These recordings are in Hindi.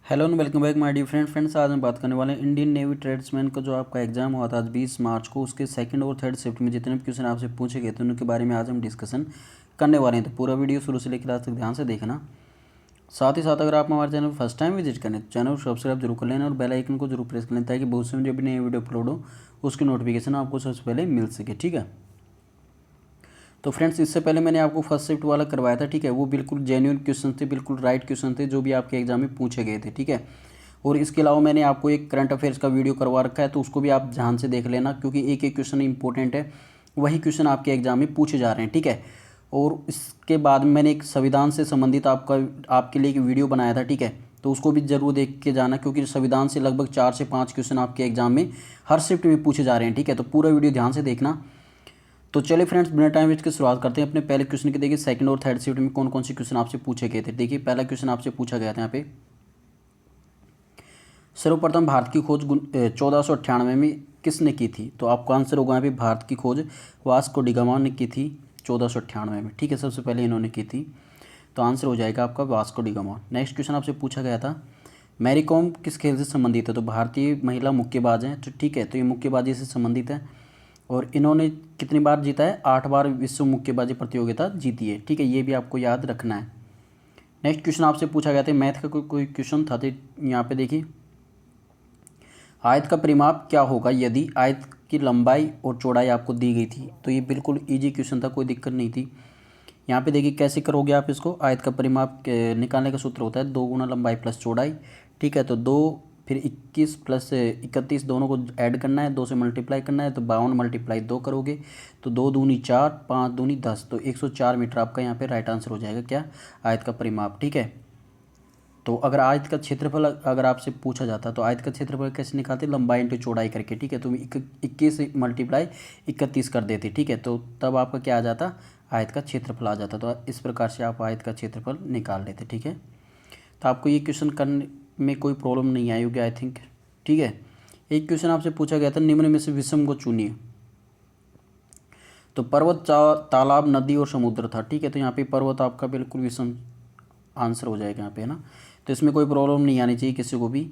Hello and welcome back my dear friends. आज हम बात करने वाले हैं इंडियन नेवी ट्रेड्समैन का जो आपका एग्जाम हुआ था आज 20 मार्च को, उसके सेकंड और थर्ड शिफ्ट में जितने भी क्वेश्चन आपसे पूछे गए थे उनके बारे में आज हम डिस्कशन करने वाले हैं। तो पूरा वीडियो शुरू से लेकर आज तक ध्यान से देखना। साथ ही साथ अगर आप हमारे चैनल फर्स्ट टाइम विजिट करें तो चैनल को सब्सक्राइब जरूर कर लेना और बेल आइकन को जरूर प्रेस कर लें ताकि बहुत से जब भी नए वीडियो अपलोड हो उसकी नोटिफिकेशन आपको सबसे पहले मिल सके। ठीक है, तो फ्रेंड्स इससे पहले मैंने आपको फर्स्ट शिफ्ट वाला करवाया था। ठीक है, वो बिल्कुल जेन्युइन क्वेश्चन थे, बिल्कुल राइट क्वेश्चन थे जो भी आपके एग्जाम में पूछे गए थे। ठीक है, और इसके अलावा मैंने आपको एक करंट अफेयर्स का वीडियो करवा रखा है, तो उसको भी आप ध्यान से देख लेना क्योंकि एक एक क्वेश्चन इंपॉर्टेंट है, वही क्वेश्चन आपके एग्जाम में पूछे जा रहे हैं। ठीक है, और इसके बाद में मैंने एक संविधान से संबंधित आपके लिए एक वीडियो बनाया था। ठीक है, तो उसको भी जरूर देख के जाना क्योंकि संविधान से लगभग 4 से 5 क्वेश्चन आपके एग्जाम में हर शिफ्ट में पूछे जा रहे हैं। ठीक है, तो पूरा वीडियो ध्यान से देखना। तो चलिए फ्रेंड्स, बिना टाइम वेस्ट के शुरुआत करते हैं अपने पहले क्वेश्चन की। देखिए सेकंड और थर्ड शिफ्ट में कौन कौन से क्वेश्चन आपसे पूछे गए थे। देखिए पहला क्वेश्चन आपसे पूछा गया था यहाँ पे, सर्वप्रथम भारत की खोज 1498 में किसने की थी। तो आपका आंसर होगा यहाँ पे भारत की खोज वास्को डी गामा ने की थी 1498 में। ठीक है, सबसे पहले इन्होंने की थी, तो आंसर हो जाएगा आपका Vasco D gamma. Next question आपसे पूछा गया था, मैरी कॉम किस खेल से संबंधित है। तो भारतीय महिला मुक्केबाज हैं। तो ठीक है, तो ये मुक्केबाजी से संबंधित है और इन्होंने कितनी बार जीता है, 8 बार विश्व मुक्केबाजी प्रतियोगिता जीती है। ठीक है, ये भी आपको याद रखना है। नेक्स्ट क्वेश्चन आपसे पूछा गया था, मैथ का कोई क्वेश्चन था। तो यहाँ पे देखिए, आयत का परिमाप क्या होगा यदि आयत की लंबाई और चौड़ाई आपको दी गई थी। तो ये बिल्कुल इजी क्वेश्चन था, कोई दिक्कत नहीं थी। यहाँ पे देखिए कैसे करोगे आप इसको, आयत का परिमाप निकालने का सूत्र होता है 2 गुना लंबाई प्लस चौड़ाई। ठीक है, तो 2 फिर 21 प्लस 31 दोनों को ऐड करना है, 2 से मल्टीप्लाई करना है, तो 52 मल्टीप्लाई 2 करोगे तो 2 दूनी 4, 5 दूनी 10, तो 104 मीटर आपका यहाँ पे राइट आंसर हो जाएगा क्या, आयत का परिमाप। ठीक है, तो अगर आयत का क्षेत्रफल अगर आपसे पूछा जाता तो आयत का क्षेत्रफल कैसे निकालते, लंबाई इंटू चौड़ाई करके। ठीक है, तो 21 मल्टीप्लाई 31 कर देते। ठीक है, तो तब आपका क्या आ जाता, आयत का क्षेत्रफल आ जाता। तो इस प्रकार से आप आयत का क्षेत्रफल निकाल लेते। ठीक है, तो आपको ये क्वेश्चन करने में कोई प्रॉब्लम नहीं आई होगी आई थिंक। ठीक है, एक क्वेश्चन आपसे पूछा गया था, निम्न में से विषम को चुनिए। तो पर्वत, तालाब, नदी और समुद्र था। ठीक है, तो यहाँ पे पर्वत आपका बिल्कुल विषम आंसर हो जाएगा यहाँ पे, है ना। तो इसमें कोई प्रॉब्लम नहीं आनी चाहिए किसी को भी।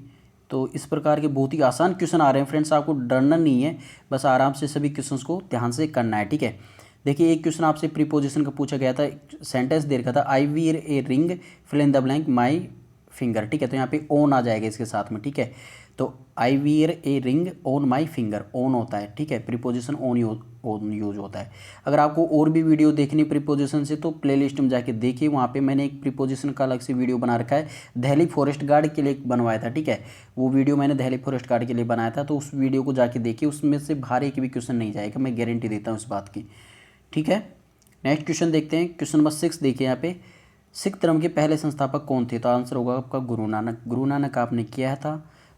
तो इस प्रकार के बहुत ही आसान क्वेश्चन आ रहे हैं फ्रेंड्स, आपको डरना नहीं है, बस आराम से सभी क्वेश्चंस को ध्यान से करना है। ठीक है, देखिए एक क्वेश्चन आपसे प्रीपोजिशन का पूछा गया था, सेंटेंस दे रखा था, I wear a ring fill in the blank my finger. ठीक है, तो यहाँ पे ओन आ जाएगा इसके साथ में। ठीक है, तो आई wear a ring on my finger, own होता है। ठीक है, प्रीपोजिशन ओन यूज होता है। अगर आपको और भी वीडियो देखनी प्रीपोजिशन से तो प्लेलिस्ट में जाके देखिए, वहाँ पे मैंने एक प्रीपोजिशन का अलग से वीडियो बना रखा है, दिल्ली फॉरेस्ट गार्ड के लिए बनवाया था। ठीक है, वो वीडियो मैंने दिल्ली फॉरेस्ट गार्ड के लिए बनाया था, तो उस वीडियो को जाके देखिए, उसमें से बाहर एक भी क्वेश्चन नहीं जाएगा, मैं गारंटी देता हूँ इस बात की। ठीक है, नेक्स्ट क्वेश्चन देखते हैं, क्वेश्चन नंबर 6 देखिए यहाँ पे, सिख धर्म के पहले संस्थापक कौन थे। तो आंसर होगा आपका गुरु नानक। गुरु नानक आपने किया था,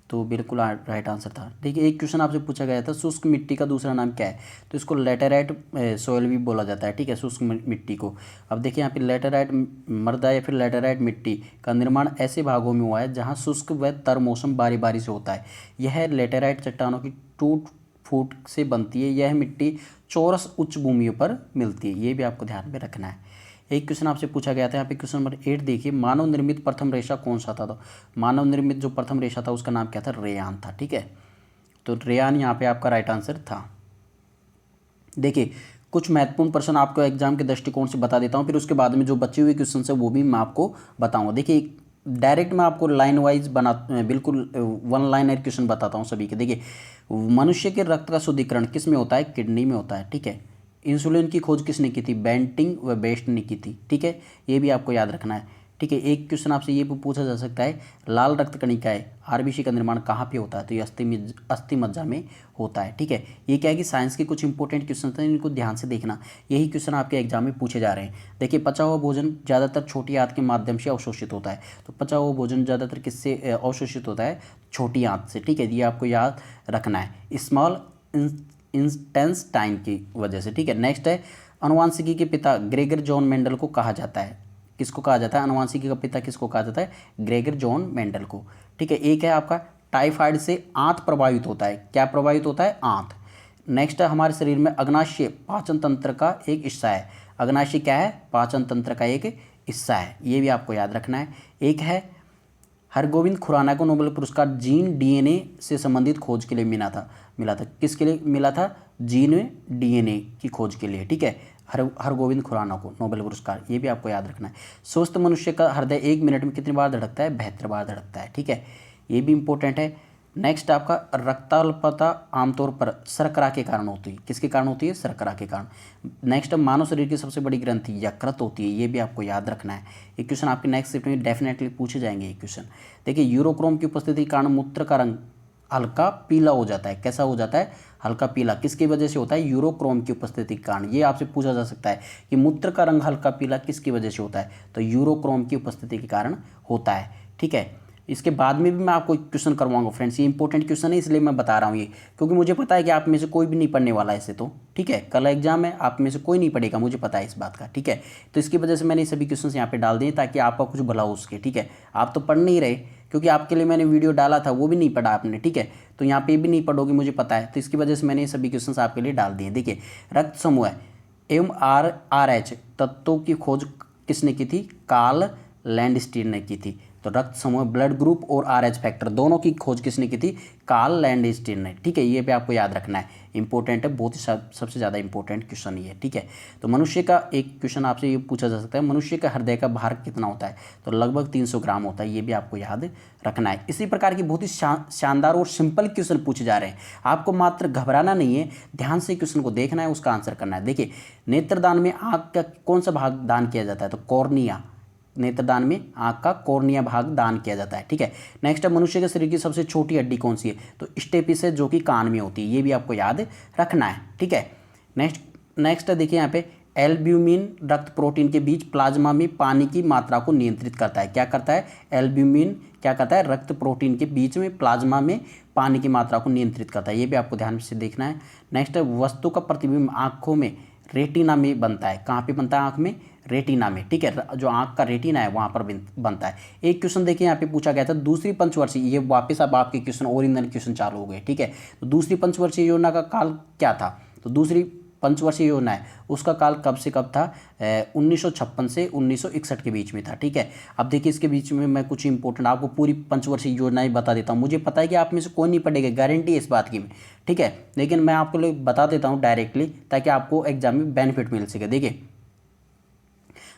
तो बिल्कुल राइट आंसर था। देखिए एक क्वेश्चन आपसे पूछा गया था, शुष्क मिट्टी का दूसरा नाम क्या है। तो इसको लेटेराइट सोयल भी बोला जाता है। ठीक है, शुष्क मिट्टी को। अब देखिए यहाँ पे लेटेराइट मृदा या फिर लेटेराइट मिट्टी का निर्माण ऐसे भागों में हुआ है जहाँ शुष्क व तर मौसम बारी बारी से होता है। यह लेटेराइट चट्टानों की टूट फूट से बनती है। यह मिट्टी चौरस उच्च भूमियों पर मिलती है, ये भी आपको ध्यान में रखना है। एक क्वेश्चन आपसे पूछा गया था यहाँ पे, क्वेश्चन नंबर 8 देखिए, मानव निर्मित प्रथम रेशा कौन सा था। तो मानव निर्मित जो प्रथम रेशा था उसका नाम क्या था, रेयान था। ठीक है, तो रेयान यहाँ पे आपका राइट आंसर था। देखिए कुछ महत्वपूर्ण प्रश्न आपको एग्जाम के दृष्टिकोण से बता देता हूँ, फिर उसके बाद में जो बचे हुए क्वेश्चन है वो भी मैं आपको बताऊँगा। देखिए डायरेक्ट मैं आपको लाइन वाइज बिल्कुल 1 लाइनर क्वेश्चन बताता हूँ सभी के। देखिए मनुष्य के रक्त का शुद्धिकरण किस में होता है, किडनी में होता है। ठीक है, इंसुलिन की खोज किसने की थी, बेंटिंग व बेस्ट ने की थी। ठीक है, ये भी आपको याद रखना है। ठीक है, एक क्वेश्चन आपसे ये पूछा जा सकता है, लाल रक्त कणिकाएं आरबीसी का निर्माण कहाँ पे होता है। तो ये अस्थि मज्जा में होता है। ठीक है, ये क्या है कि साइंस के कुछ इंपॉर्टेंट क्वेश्चन हैं, इनको ध्यान से देखना, यही क्वेश्चन आपके एग्जाम में पूछे जा रहे हैं। देखिए पचा हुआ भोजन ज़्यादातर छोटी आंत के माध्यम से अवशोषित होता है। तो पचा हुआ भोजन ज़्यादातर किससे अवशोषित होता है, छोटी आंत से। ठीक है, ये आपको याद रखना है, स्मॉल इंटेंस्टाइन की वजह से। ठीक है, नेक्स्ट है, अनुवांशिकी के पिता ग्रेगर जॉन मेंडल को कहा जाता है। किसको कहा जाता है, अनुवांशिकी का पिता किसको कहा जाता है, ग्रेगर जॉन मेंडल को। ठीक है, एक है आपका, टाइफाइड से आंत प्रभावित होता है। क्या प्रभावित होता है, आंत। नेक्स्ट है, हमारे शरीर में अग्नाशय पाचन तंत्र का एक हिस्सा है। अग्नाशय क्या है, पाचन तंत्र का एक हिस्सा है, ये भी आपको याद रखना है। एक है हरगोविंद खुराना को नोबेल पुरस्कार जीन डीएनए से संबंधित खोज के लिए मिला था। किसके लिए मिला था? जीन डीएनए की खोज के लिए, ठीक है। हरगोविंद खुराना को नोबेल पुरस्कार, ये भी आपको याद रखना है। स्वस्थ मनुष्य का हृदय 1 मिनट में कितनी बार धड़कता है? 72 बार धड़कता है, ठीक है, ये भी इंपॉर्टेंट है। नेक्स्ट आपका रक्ताल्पता आमतौर पर शर्करा के कारण होती है। किसके कारण होती है? शर्करा के कारण। नेक्स्ट मानव शरीर की सबसे बड़ी ग्रंथि यकृत होती है, ये भी आपको याद रखना है। ये क्वेश्चन आपके नेक्स्ट शिफ्ट में डेफिनेटली पूछे जाएंगे ये क्वेश्चन। देखिए, यूरोक्रोम की उपस्थिति के कारण मूत्र का रंग हल्का पीला हो जाता है। कैसा हो जाता है? हल्का पीला। किसकी वजह से होता है? यूरोक्रोम की उपस्थिति के कारण। ये आपसे पूछा जा सकता है कि मूत्र का रंग हल्का पीला किसकी वजह से होता है? तो यूरोक्रोम की उपस्थिति के कारण होता है, ठीक है। इसके बाद में भी मैं आपको एक क्वेश्चन करवाऊंगा फ्रेंड्स, ये इंपॉर्टेंट क्वेश्चन है इसलिए मैं बता रहा हूँ ये, क्योंकि मुझे पता है कि आप में से कोई भी नहीं पढ़ने वाला है ऐसे तो, ठीक है। कल एग्जाम है, आप में से कोई नहीं पढ़ेगा, मुझे पता है इस बात का, ठीक है। तो इसकी वजह से मैंने सभी क्वेश्चन यहाँ पे डाल दिए ताकि आपका कुछ भला हो उसके, ठीक है। आप तो पढ़ नहीं रहे, क्योंकि आपके लिए मैंने वीडियो डाला था वो भी नहीं पढ़ा आपने, ठीक है। तो यहाँ पे भी नहीं पढ़ोगे मुझे पता है, तो इसकी वजह से मैंने ये सभी क्वेश्चन आपके लिए डाल दिए। देखिए, रक्त समूह एवं RH तत्वों की खोज किसने की थी? कार्ल लैंडस्टीन ने की थी। तो रक्त समूह ब्लड ग्रुप और RH फैक्टर दोनों की खोज किसने की थी? कार्ल लैंडस्टीन ने, ठीक है। ये भी आपको याद रखना है, इंपॉर्टेंट है, बहुत ही सबसे ज़्यादा इंपॉर्टेंट क्वेश्चन ये, ठीक है। तो मनुष्य का एक क्वेश्चन आपसे ये पूछा जा सकता है, मनुष्य का हृदय का भार कितना होता है? तो लगभग 300 ग्राम होता है, ये भी आपको याद रखना है। इसी प्रकार की बहुत ही शानदार और सिंपल क्वेश्चन पूछे जा रहे हैं, आपको मात्र घबराना नहीं है, ध्यान से क्वेश्चन को देखना है, उसका आंसर करना है। देखिए, नेत्रदान में आँख का कौन सा भाग दान किया जाता है? तो कॉर्निया। नेत्रदान में आँख का कॉर्निया भाग दान किया जाता है, ठीक है। नेक्स्ट है, मनुष्य के शरीर की सबसे छोटी हड्डी कौन सी है? तो स्टेपिस है, जो कि कान में होती है, ये भी आपको याद रखना है, ठीक है। नेक्स्ट है, देखिए यहाँ पे एल्ब्यूमिन रक्त प्रोटीन के बीच प्लाज्मा में पानी की मात्रा को नियंत्रित करता है। क्या करता है? एल्ब्यूमिन क्या करता है? रक्त प्रोटीन के बीच में प्लाज्मा में पानी की मात्रा को नियंत्रित करता है, ये भी आपको ध्यान से देखना है। नेक्स्ट है, वस्तु का प्रतिबिंब आँखों में रेटिना में बनता है। कहाँ पे बनता है? आँख में, रेटिना में, ठीक है। जो आँख का रेटिना है वहाँ पर बनता है। एक क्वेश्चन देखिए यहाँ पे पूछा गया था, दूसरी पंचवर्षीय, ये वापस अब आपके क्वेश्चन ओरिजिनल क्वेश्चन चालू हो गए, ठीक है। तो दूसरी पंचवर्षीय योजना का काल क्या था? तो दूसरी पंचवर्षीय योजना है उसका काल कब से कब था? 1956 से 1961 के बीच में था, ठीक है। अब देखिए, इसके बीच में मैं कुछ इंपॉर्टेंट आपको पूरी पंचवर्षीय योजनाएं बता देता हूँ। मुझे पता है कि आप में से कोई नहीं पढ़ेगा, गारंटी है इस बात की, ठीक है, लेकिन मैं आपको लिए बता देता हूँ डायरेक्टली ताकि आपको एग्जाम में बेनिफिट मिल सके। देखिए,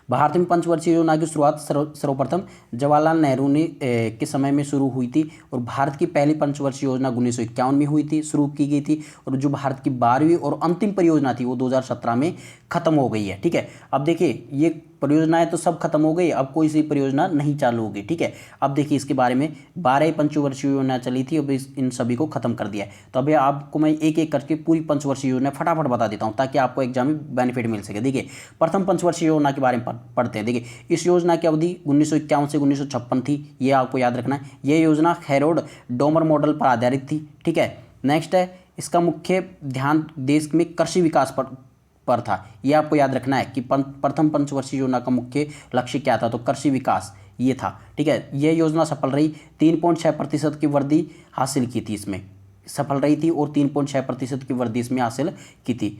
भारत में पंचवर्षीय योजना की शुरुआत सर्वप्रथम जवाहरलाल नेहरू ने के समय में शुरू हुई थी, और भारत की पहली पंचवर्षीय योजना 1951 में हुई थी, शुरू की गई थी, और जो भारत की 12वीं और अंतिम परियोजना थी वो 2017 में खत्म हो गई है, ठीक है। अब देखिए, ये परियोजनाएं तो सब खत्म हो गई, अब कोई सी परियोजना नहीं चालू होगी, ठीक है। अब देखिए, इसके बारे में 12 पंचवर्षीय योजना चली थी, अब इन सभी को खत्म कर दिया है। तो अभी आपको मैं एक एक करके पूरी पंचवर्षीय योजना फटाफट बता देता हूँ ताकि आपको एग्जाम में बेनिफिट मिल सके। देखिए, प्रथम पंचवर्षीय योजना के बारे में पढ़ते हैं। देखिए, इस योजना की अवधि 1951 से 1956 थी, ये आपको याद रखना है। ये योजना हैरोल्ड डोमर मॉडल पर आधारित थी, ठीक है। नेक्स्ट है, इसका मुख्य ध्यान देश में कृषि विकास पर था, यह आपको याद रखना है कि प्रथम पंचवर्षीय योजना का मुख्य लक्ष्य क्या था? तो कृषि विकास ये था, ठीक है। यह योजना सफल रही, 3.6% की वृद्धि हासिल की थी, इसमें सफल रही थी और 3.6% की वृद्धि इसमें हासिल की थी।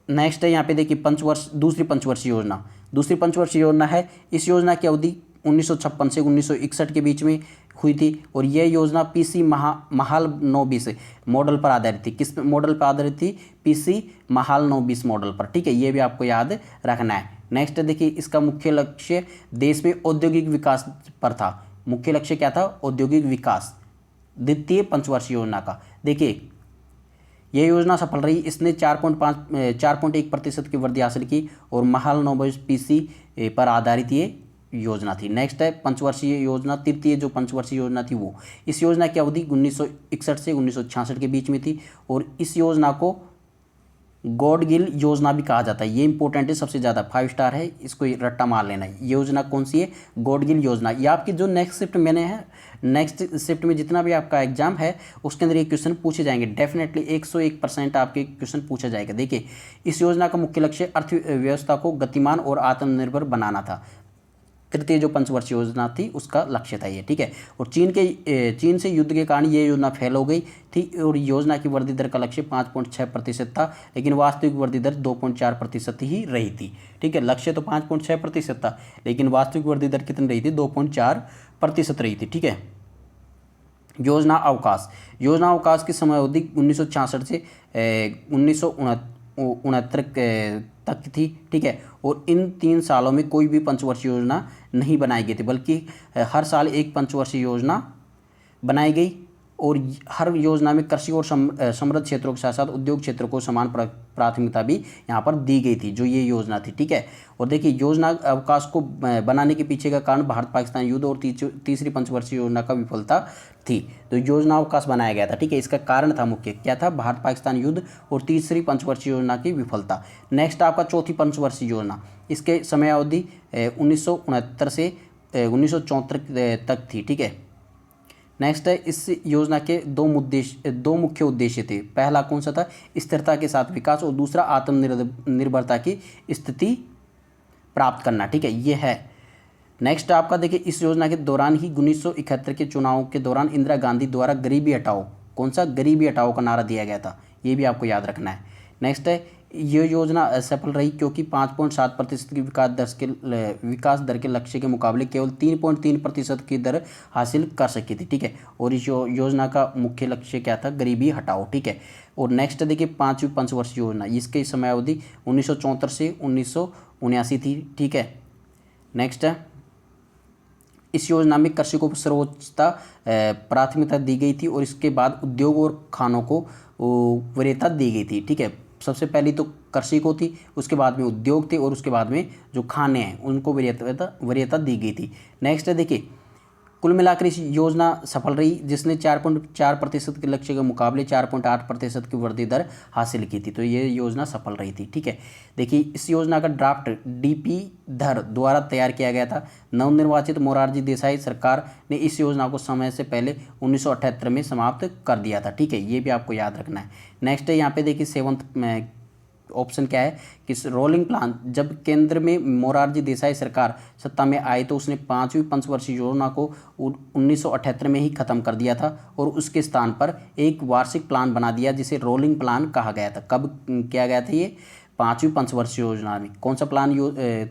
नेक्स्ट है यहाँ पे देखिए, दूसरी पंचवर्षीय योजना है। इस योजना की अवधि 1956 से 1961 के बीच में हुई थी, और यह योजना PC महालनोबिस मॉडल पर आधारित थी। किस मॉडल पर आधारित थी? PC महालनोबिस मॉडल पर, ठीक है। ये भी आपको याद रखना है। नेक्स्ट देखिए, इसका मुख्य लक्ष्य देश में औद्योगिक विकास पर था। मुख्य लक्ष्य क्या था? औद्योगिक विकास, द्वितीय पंचवर्षीय योजना का। देखिए, यह योजना सफल रही, इसने 4.1% की वृद्धि हासिल की, और महालनोबिस PC पर आधारित ये योजना थी। नेक्स्ट है पंचवर्षीय योजना, तृतीय जो पंचवर्षीय योजना थी वो, इस योजना की अवधि 1961 से 1966 के बीच में थी, और इस योजना को गॉडगिल योजना भी कहा जाता है। ये इंपॉर्टेंट है, सबसे ज़्यादा 5 स्टार है, इसको रट्टा मार लेना है। योजना कौन सी है? गॉडगिल योजना। ये आपकी जो नेक्स्ट शिफ्ट में जितना भी आपका एग्जाम है उसके अंदर ये क्वेश्चन पूछे जाएंगे डेफिनेटली, 101% आपके क्वेश्चन पूछा जाएगा। देखिए, इस योजना का मुख्य लक्ष्य अर्थव्यवस्था को गतिमान और आत्मनिर्भर बनाना था। तृतीय जो पंचवर्षीय योजना थी उसका लक्ष्य था ये, ठीक है। और चीन से युद्ध के कारण ये योजना फेल हो गई थी और योजना की वृद्धि दर का लक्ष्य 5.6% था, लेकिन वास्तविक वृद्धि दर 2.4% ही रही थी, ठीक है। लक्ष्य तो 5.6% था, लेकिन वास्तविक वृद्धि दर कितनी रही थी, 2.4% रही थी, ठीक है। योजना अवकाश की समय अवधि 1966 से 1969 तक थी, ठीक है। और इन 3 सालों में कोई भी पंचवर्षीय योजना नहीं बनाई गई थी, बल्कि हर साल एक पंचवर्षीय योजना बनाई गई और हर योजना में कृषि और समृद्ध क्षेत्रों के साथ साथ उद्योग क्षेत्रों को समान प्राथमिकता भी यहाँ पर दी गई थी, जो ये योजना थी, ठीक है। और देखिए योजना अवकाश को बनाने के पीछे का कारण भारत पाकिस्तान युद्ध और तीसरी पंचवर्षीय योजना का विफलता थी। तो योजना अवकाश बनाया गया था, ठीक है। इसका कारण था मुख्य क्या था, भारत पाकिस्तान युद्ध और तीसरी पंचवर्षीय योजना की विफलता। नेक्स्ट आपका चौथी पंचवर्षीय योजना, इसके समय अवधि 1969 से 1974 तक थी, ठीक है। नेक्स्ट है, इस योजना के दो मुख्य उद्देश्य थे। पहला कौन सा था, स्थिरता के साथ विकास, और दूसरा आत्मनिर्भरता की स्थिति प्राप्त करना, ठीक है, ये है। नेक्स्ट आपका देखिए, इस योजना के दौरान ही 1971 के चुनाव के दौरान इंदिरा गांधी द्वारा गरीबी हटाओ, कौन सा, गरीबी हटाओ का नारा दिया गया था, ये भी आपको याद रखना है। नेक्स्ट है, ये योजना असफल रही क्योंकि 5.7% की विकास दर के लक्ष्य के मुकाबले केवल 3.3% की दर हासिल कर सकी थी, ठीक है। और इस योजना का मुख्य लक्ष्य क्या था, गरीबी हटाओ, ठीक है। और नेक्स्ट देखिए, 5वीं पंचवर्षीय योजना, इसके समय अवधि 1974 से 1979 थी, ठीक है। नेक्स्ट है, इस योजना में कृषि को सर्वोच्चता प्राथमिकता दी गई थी और इसके बाद उद्योग और खानों को वरीयता दी गई थी, ठीक है। सबसे पहली तो कृषि को थी, उसके बाद में उद्योग थे और उसके बाद में जो खाने हैं उनको वरीयता दी गई थी। नेक्स्ट है देखिए, कुल मिलाकर इस योजना सफल रही, जिसने 4.4% के लक्ष्य के मुकाबले 4.8% की वृद्धि दर हासिल की थी। तो ये योजना सफल रही थी, ठीक है। देखिए, इस योजना का ड्राफ्ट डीपी धर द्वारा तैयार किया गया था। नवनिर्वाचित मोरारजी देसाई सरकार ने इस योजना को समय से पहले 1978 में समाप्त कर दिया था, ठीक है, ये भी आपको याद रखना है। नेक्स्ट है, यहाँ पे देखिए 7th ऑप्शन क्या है कि रोलिंग प्लान, जब केंद्र में मोरारजी देसाई सरकार सत्ता में आई तो उसने 5वीं पंचवर्षीय योजना को 1978 में ही खत्म कर दिया था और उसके स्थान पर एक वार्षिक प्लान बना दिया जिसे रोलिंग प्लान कहा गया था। कब किया गया था ये, 5वीं पंचवर्षीय योजना में कौन सा प्लान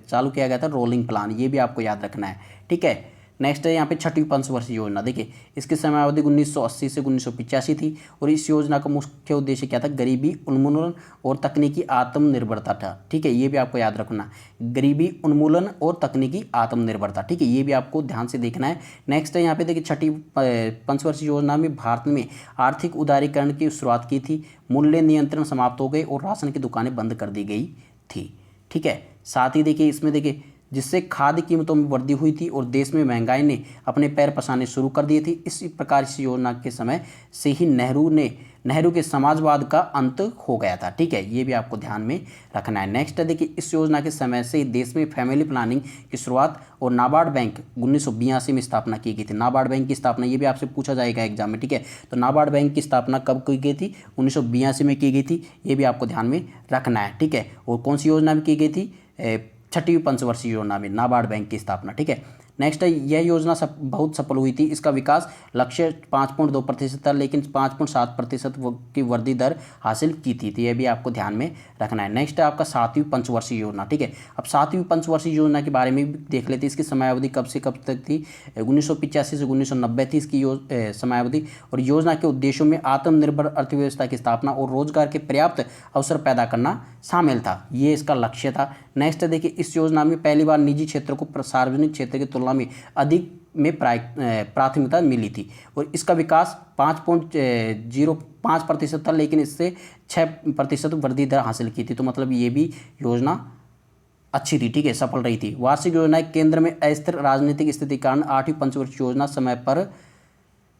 चालू किया गया था, रोलिंग प्लान, ये भी आपको याद रखना है, ठीक है। नेक्स्ट है यहाँ पे 6वीं पंचवर्षीय योजना, देखिए इसकी समय अवधि 1980 से 1985 थी और इस योजना का मुख्य उद्देश्य क्या था, गरीबी उन्मूलन और तकनीकी आत्मनिर्भरता था, ठीक है, ये भी आपको याद रखना, गरीबी उन्मूलन और तकनीकी आत्मनिर्भरता, ठीक है, ये भी आपको ध्यान से देखना है। नेक्स्ट है यहाँ पे देखिए 6वीं पंचवर्षीय योजना में भारत में आर्थिक उदारीकरण की शुरुआत की थी, मूल्य नियंत्रण समाप्त हो गए और राशन की दुकानें बंद कर दी गई थी, ठीक है। साथ ही देखिए इसमें देखिए, जिससे खाद्य कीमतों में वृद्धि हुई थी और देश में महंगाई ने अपने पैर पसारने शुरू कर दिए थे। इसी प्रकार इस योजना के समय से ही नेहरू के समाजवाद का अंत हो गया था, ठीक है, ये भी आपको ध्यान में रखना है। नेक्स्ट है देखिए, इस योजना के समय से देश में फैमिली प्लानिंग की शुरुआत और नाबार्ड बैंक 1982 में स्थापना की गई थी। नाबार्ड बैंक की स्थापना, ये भी आपसे पूछा जाएगा एग्जाम में, ठीक है। तो नाबार्ड बैंक की स्थापना कब की गई थी, 1982 में की गई थी, ये भी आपको ध्यान में रखना है, ठीक है। और कौन सी योजना में की गई थी, 6वीं पंचवर्षीय योजना में नाबार्ड बैंक की स्थापना, ठीक है। नेक्स्ट है, यह योजना बहुत सफल हुई थी, इसका विकास लक्ष्य 5.2% था लेकिन 5.7% की वृद्धि दर हासिल की थी, तो यह भी आपको ध्यान में रखना है। नेक्स्ट है आपका 7वीं पंचवर्षीय योजना, ठीक है। अब 7वीं पंचवर्षीय योजना के बारे में भी देख लेते हैं। इसकी समयावधि कब से कब तक थी, 1985 से 1990 थी इसकी समयावधि। और योजना के उद्देश्यों में आत्मनिर्भर अर्थव्यवस्था की स्थापना और रोजगार के पर्याप्त अवसर पैदा करना शामिल था, ये इसका लक्ष्य था। नेक्स्ट है देखिए, इस योजना में पहली बार निजी क्षेत्र को सार्वजनिक क्षेत्र की तुलना में अधिक में प्राथमिकता मिली थी और इसका विकास 5.05% था लेकिन इससे 6% वृद्धि दर हासिल की थी। तो मतलब ये भी योजना अच्छी थी, ठीक है, सफल रही थी। वार्षिक योजना केंद्र में अस्थिर राजनीतिक स्थिति के कारण 8वीं पंचवर्षीय योजना समय पर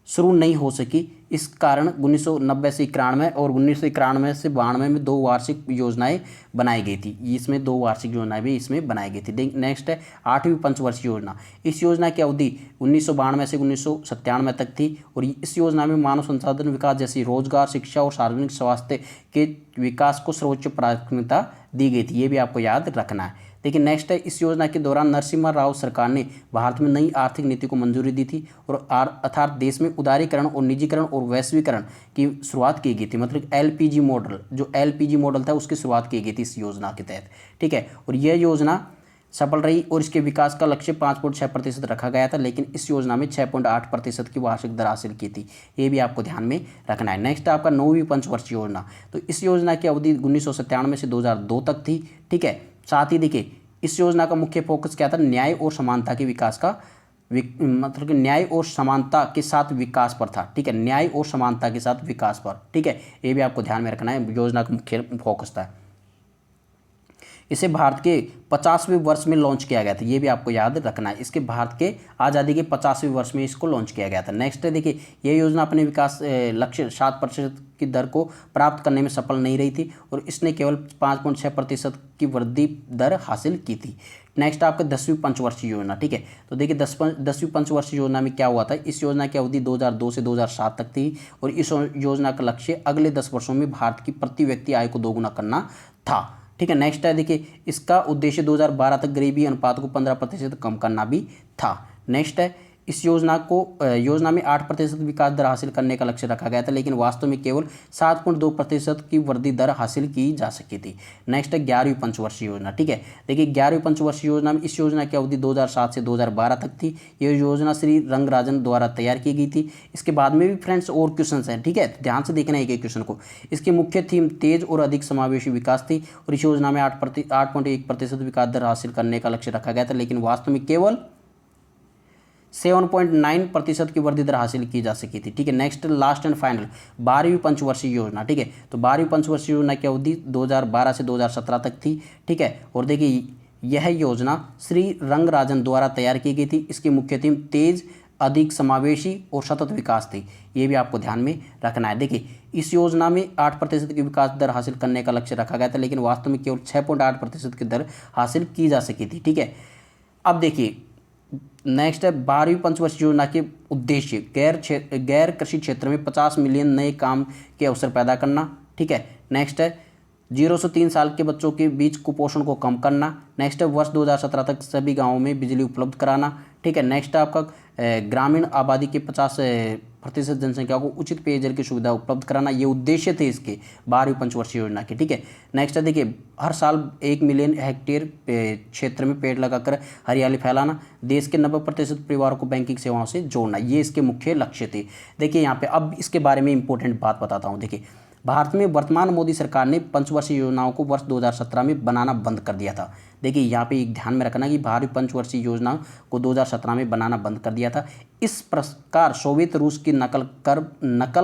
शुरू नहीं हो सकी। इस कारण 1990 से 91 और 1991 से 92 में 2 वार्षिक योजनाएं बनाई गई थी। इसमें 2 वार्षिक योजनाएं भी इसमें बनाई गई थी। नेक्स्ट है 8वीं पंचवर्षीय योजना। इस योजना की अवधि 1992 से 1997 तक थी और इस योजना में मानव संसाधन विकास जैसी रोजगार, शिक्षा और सार्वजनिक स्वास्थ्य के विकास को सर्वोच्च प्राथमिकता दी गई थी, ये भी आपको याद रखना है। देखिए नेक्स्ट है, इस योजना के दौरान नरसिम्हा राव सरकार ने भारत में नई आर्थिक नीति को मंजूरी दी थी और अर्थात देश में उदारीकरण और निजीकरण और वैश्वीकरण की शुरुआत की गई थी। मतलब एलपीजी मॉडल, जो एलपीजी मॉडल था उसकी शुरुआत की गई थी इस योजना के तहत, ठीक है। और यह योजना सफल रही और इसके विकास का लक्ष्य 5.6% रखा गया था, लेकिन इस योजना में 6.8% की वार्षिक दर हासिल की थी। ये भी आपको ध्यान में रखना है। नेक्स्ट है आपका 9वीं पंचवर्षीय योजना। तो इस योजना की अवधि 1997 से 2002 तक थी, ठीक है। साथ ही देखिए इस योजना का मुख्य फोकस क्या था, न्याय और समानता के विकास का मतलब कि न्याय और समानता के साथ विकास पर था, ठीक है। न्याय और समानता के साथ विकास पर, ठीक है। ये भी आपको ध्यान में रखना है, योजना का मुख्य फोकस था। इसे भारत के 50वें वर्ष में लॉन्च किया गया था, ये भी आपको याद रखना है। इसके भारत के आज़ादी के 50वें वर्ष में इसको लॉन्च किया गया था। नेक्स्ट है देखिए, यह योजना अपने विकास लक्ष्य 7% की दर को प्राप्त करने में सफल नहीं रही थी और इसने केवल 5.6% की वृद्धि दर हासिल की थी। नेक्स्ट आपका 10वीं पंचवर्षीय योजना, ठीक है। तो देखिए 10वीं पंचवर्षीय योजना में क्या हुआ था, इस योजना की अवधि 2002 से 2007 तक थी और इस योजना का लक्ष्य अगले 10 वर्षों में भारत की प्रति व्यक्ति आय को दोगुना करना था, ठीक है। नेक्स्ट है देखिए, इसका उद्देश्य 2012 तक गरीबी अनुपात को 15% कम करना भी था। नेक्स्ट है, इस योजना में 8% विकास दर हासिल करने का लक्ष्य रखा गया था, लेकिन वास्तव में केवल 7.2% की वृद्धि दर हासिल की जा सकी थी। नेक्स्ट है 11वीं पंचवर्षीय योजना, ठीक है। देखिए 11वीं पंचवर्षीय योजना में इस योजना की अवधि 2007 से 2012 तक थी। यह योजना श्री रंगराजन द्वारा तैयार की गई थी। इसके बाद में भी फ्रेंड्स और क्वेश्चन हैं, ठीक है, ध्यान से देखना है एक क्वेश्चन को। इसकी मुख्य थीम तेज और अधिक समावेशी विकास थी और इस योजना में 8.1% विकास दर हासिल करने का लक्ष्य रखा गया था, लेकिन वास्तव में केवल 7.9% की वृद्धि दर हासिल की जा सकी थी, ठीक है। नेक्स्ट लास्ट एंड फाइनल 12वीं पंचवर्षीय योजना, ठीक है। तो 12वीं पंचवर्षीय योजना की अवधि 2012 से 2017 तक थी, ठीक है। और देखिए यह योजना श्री रंगराजन द्वारा तैयार की गई थी। इसकी मुख्य थीम तेज, अधिक समावेशी और सतत विकास थी। ये भी आपको ध्यान में रखना है। देखिए इस योजना में 8% की विकास दर हासिल करने का लक्ष्य रखा गया था, लेकिन वास्तव में केवल 6.8% की दर हासिल की जा सकी थी, ठीक है। अब देखिए नेक्स्ट है 12वीं पंचवर्षीय योजना के उद्देश्य गैर कृषि क्षेत्र में 50 मिलियन नए काम के अवसर पैदा करना, ठीक है। नेक्स्ट है 0 से 3 साल के बच्चों के बीच कुपोषण को कम करना। नेक्स्ट है वर्ष 2017 तक सभी गांवों में बिजली उपलब्ध कराना, ठीक है। नेक्स्ट है आपका ग्रामीण आबादी के 50% जनसंख्या को उचित पेयजल की सुविधा उपलब्ध कराना। ये उद्देश्य थे इसके 12वीं पंचवर्षीय योजना के, ठीक है। नेक्स्ट है देखिए हर साल 1 मिलियन हेक्टेयर क्षेत्र में पेड़ लगाकर हरियाली फैलाना। देश के 90% परिवारों को बैंकिंग सेवाओं से जोड़ना, ये इसके मुख्य लक्ष्य थे। देखिए यहाँ पे अब इसके बारे में इंपॉर्टेंट बात बताता हूँ। देखिए भारत में वर्तमान मोदी सरकार ने पंचवर्षीय योजनाओं को वर्ष 2017 में बनाना बंद कर दिया था। देखिए यहाँ पे एक ध्यान में रखना कि भारत पंचवर्षीय योजना को 2017 में बनाना बंद कर दिया था। इस प्रकार सोवियत रूस की नकल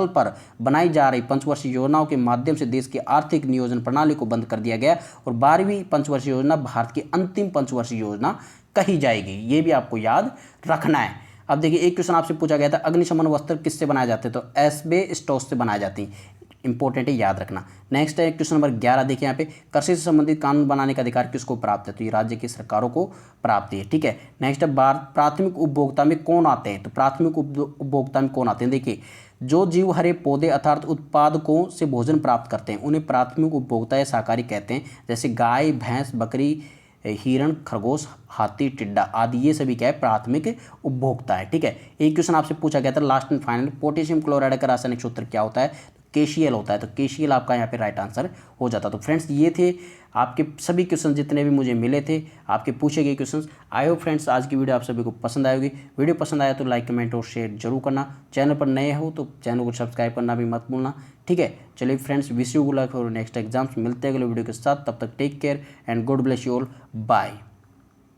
पर बनाई जा रही पंचवर्षीय योजनाओं के माध्यम से देश की आर्थिक नियोजन प्रणाली को बंद कर दिया गया और 12वीं पंचवर्षीय योजना भारत की अंतिम पंचवर्षीय योजना कही जाएगी। ये भी आपको याद रखना है। अब देखिए एक क्वेश्चन आपसे पूछा गया था, अग्निशमन वस्त्र किससे बनाए जाते हैं, तो एस्बेस्टोस से बनाए जाते हैं। इंपॉर्टेंट है, याद रखना। नेक्स्ट है क्वेश्चन नंबर 11, देखिए यहाँ पे कृषि से संबंधित कानून बनाने का अधिकार किसको प्राप्त है, तो ये राज्य की सरकारों को प्राप्त है, ठीक है। नेक्स्ट है प्राथमिक उपभोक्ता में कौन आते हैं, तो प्राथमिक उपभोक्ता में कौन आते हैं, देखिए जो जीव हरे पौधे अर्थात उत्पादकों से भोजन प्राप्त करते हैं उन्हें प्राथमिक उपभोक्ता या शाकाहारी कहते हैं। जैसे गाय, भैंस, बकरी, हिरण, खरगोश, हाथी, टिड्डा आदि, ये सभी क्या है, प्राथमिक उपभोक्ता है, ठीक है। एक क्वेश्चन आपसे पूछा गया था last and final, potassium chloride का रासायनिक सूत्र क्या होता है, KCl होता है। तो KCl आपका यहाँ पे राइट आंसर हो जाता। तो फ्रेंड्स ये थे आपके सभी क्वेश्चन जितने भी मुझे मिले थे, आपके पूछे गए क्वेश्चंस। आई होप फ्रेंड्स आज की वीडियो आप सभी को पसंद आएगी। वीडियो पसंद आया तो लाइक, कमेंट और शेयर जरूर करना। चैनल पर नए हो तो चैनल को सब्सक्राइब करना भी मत भूलना, ठीक है। चलिए friends, wish you good luck for next exams. मिलते हैं अगले वीडियो के साथ, तब तक take care and God bless you all, bye.